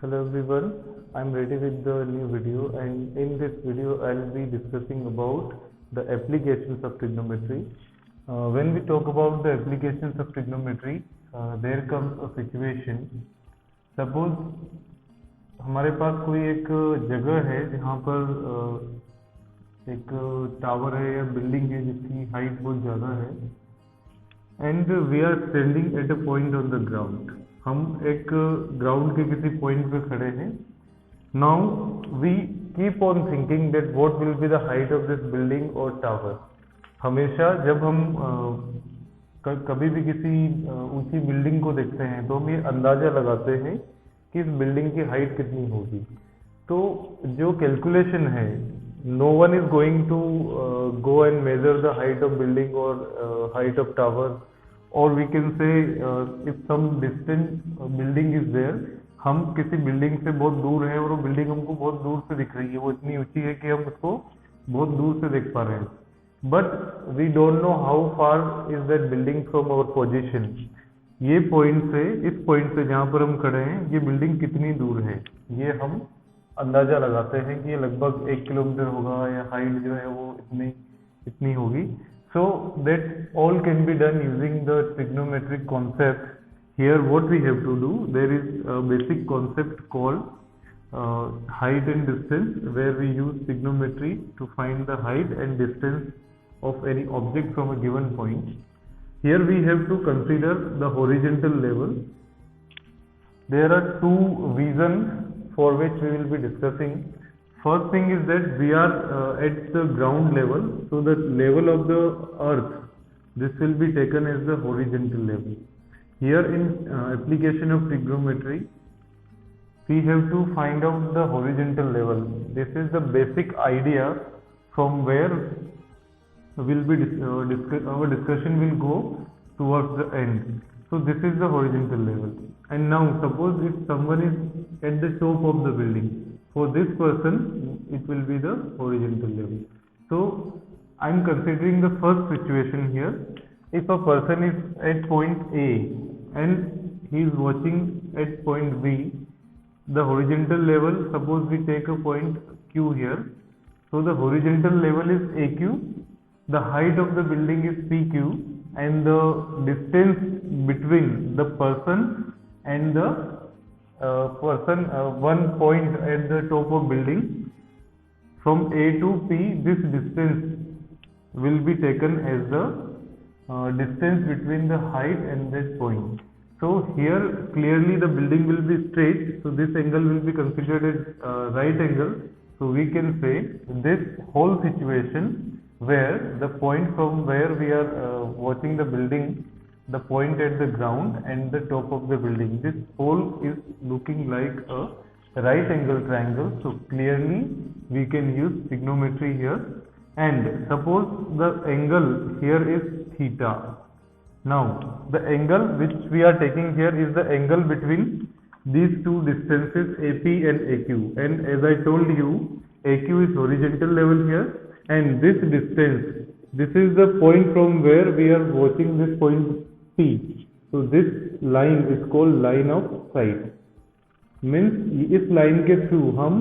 Hello everyone, I'm ready with the new video, and in this video I'll be discussing about the applications of trigonometry. When we talk about the applications of trigonometry, there comes a situation. Suppose हमारे पास कोई एक जगह है जहाँ पर एक tower है या बिल्डिंग है जिसकी हाइट बहुत ज़्यादा है and we are standing at a point on the ground. हम एक ग्राउंड के किसी पॉइंट पे खड़े हैं. Now we keep on thinking that what will be the height of this building और टावर. हमेशा जब हम कभी भी किसी ऊंची बिल्डिंग को देखते हैं तो हम ये अंदाजा लगाते हैं कि इस बिल्डिंग की हाइट कितनी होगी. तो जो कैलकुलेशन है, no one is going to go and measure the height of building और हाइट ऑफ टावर, और we can say if some distant building is there. हम किसी बिल्डिंग से बहुत दूर हैं और वो बिल्डिंग हमको बहुत दूर से दिख रही है, वो इतनी ऊंची है कि हम उसको बहुत दूर से देख पा रहे हैं. But we don't know how far is that building from our position. ये पॉइंट से, इस पॉइंट से जहाँ पर हम खड़े हैं, ये बिल्डिंग कितनी दूर है, ये हम अंदाजा लगाते हैं कि ये लगभग 1 किलोमीटर होगा या हाइट जो है वो इतनी होगी. So that all can be done using the trigonometric concept. Here what we have to do, there is a basic concept called height and distance, where we use trigonometry to find the height and distance of any object from a given point. Here we have to consider the horizontal level. There are two reasons for which we will be discussing. First thing is that we are at the ground level, so the level of the earth, this will be taken as the horizontal level. Here in application of trigonometry, we have to find out the horizontal level. This is the basic idea from where will be our discussion will go towards the end. So this is the horizontal level. And now suppose if someone is at the top of the building, for this person it will be the horizontal level. So I am considering the first situation here. If a person is at point A and he is watching at point B, the horizontal level, suppose we take a point Q here, so the horizontal level is AQ, the height of the building is PQ, and the distance between the person and the one point at the top of building from A to P, this distance will be taken as the distance between the height and this point. So here clearly the building will be straight, so this angle will be considered as right angle. So we can say this whole situation where the point from where we are watching the building, the point at the ground and the top of the building, this whole is looking like a right angle triangle. So clearly we can use trigonometry here. And suppose the angle here is theta. Now the angle which we are taking here is the angle between these two distances AP and AQ, and as I told you, AQ is horizontal level here, and this distance, this is the point from where we are watching this point P. So this line is called line of sight. Means इस line के through हम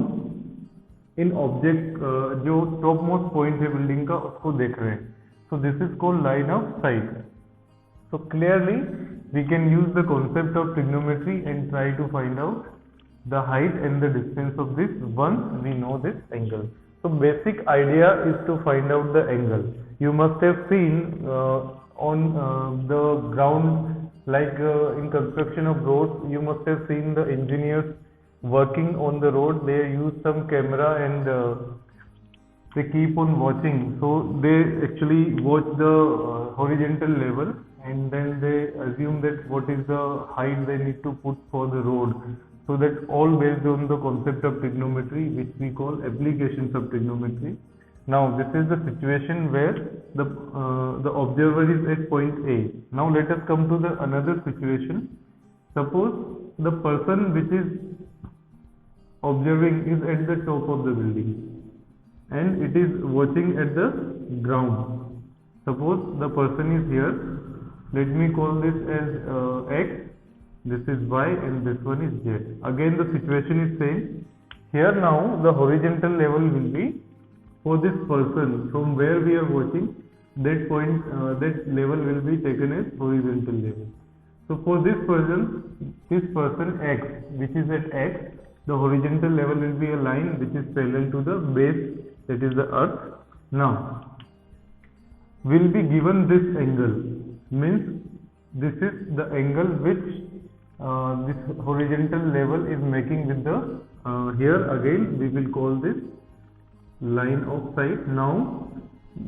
इन object जो top most point है building का उसको देख रहे हैं. So this is called line of sight. So clearly we can use the concept of trigonometry and try to find out the height and the distance of this once we know this angle. So basic idea is to find out the angle. You must have seen on the ground, like in construction of roads, you must have seen the engineers working on the road. They use some camera and they keep on watching. So they actually watch the horizontal level, and then they assume that what is the height they need to put for the road. So that all based on the concept of trigonometry, which we call applications of trigonometry. Now this is the situation where the observer is at point A. Now let us come to the another situation. Suppose the person which is observing is at the top of the building and it is watching at the ground. Suppose the person is here. Let me call this as X. this is y, and this one is z. Again the situation is same. Here now the horizontal level will be for this person from where we are watching, that point, that level will be taken as horizontal level. So for this person x, which is at x, the horizontal level will be a line which is parallel to the base, that is the earth. Now will be given this angle, means this is the angle which this horizontal level is making with the here again we will call this line of sight. Now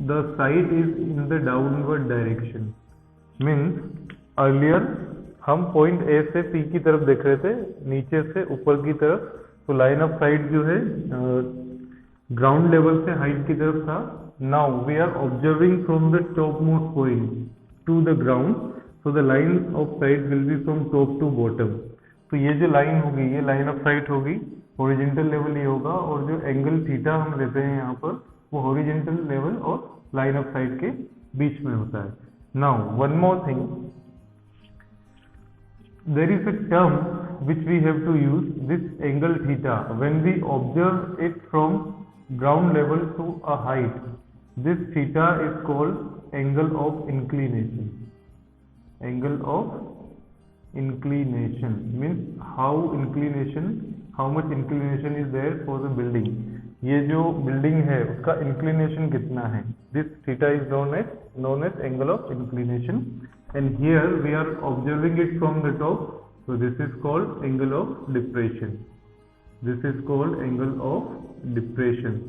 the sight is in the downward direction, means earlier हम point A से P की तरफ देख रहे थे, नीचे से ऊपर की तरफ, तो लाइन ऑफ साइट जो है ग्राउंड लेवल से हाइट की तरफ था. Now we are observing from the topmost point to the ground, so the line of sight will be from top to bottom. तो ये जो लाइन होगी ये लाइन ऑफ साइट होगी, हॉरिजॉन्टल लेवल ये होगा, और जो एंगल थीटा हम लेते हैं यहाँ पर वो हॉरिजॉन्टल लेवल और लाइन ऑफ साइट के बीच में होता है. Now one more thing, there is a term which we have to use, this angle theta. When we observe it from ground level to a height, this theta is called angle of inclination. Angle of inclination means how much inclination is there for the building. ये जो building है उसका inclination कितना है, this theta is known as angle of inclination. And here we are observing it from the top, so this is called angle of depression. This is called angle of depression.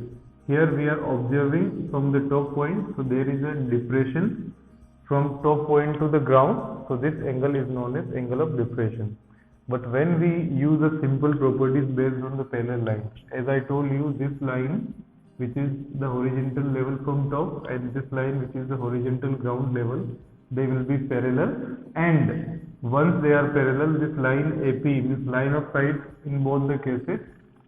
Here we are observing from the top point, so there is a depression from top point to the ground, so this angle is known as angle of depression. But when we use a simple properties based on the parallel line, as I told you, this line which is the horizontal level from top and this line which is the horizontal ground level, they will be parallel, and once they are parallel, this line AP, this line of sight in both the cases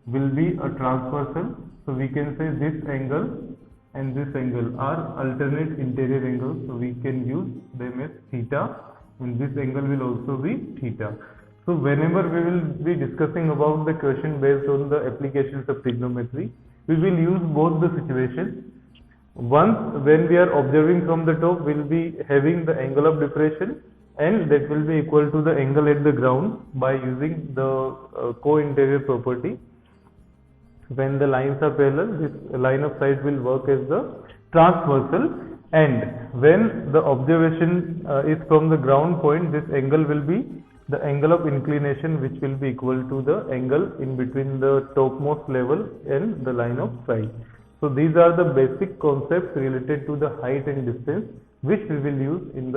will be a transversal. So we can say this angle and this angle are alternate interior angles, so we can use them as theta, and this angle will also be theta. So whenever we will be discussing about the question based on the applications of trigonometry, we will use both the situations. Once when we are observing from the top, we will be having the angle of depression, and that will be equal to the angle at the ground by using the co-interior property. When the lines are parallel, this line of sight will work as the transversal, and when the observation is from the ground point, this angle will be the angle of inclination, which will be equal to the angle in between the topmost level and the line of sight. So these are the basic concepts related to the height and distance which we will use in the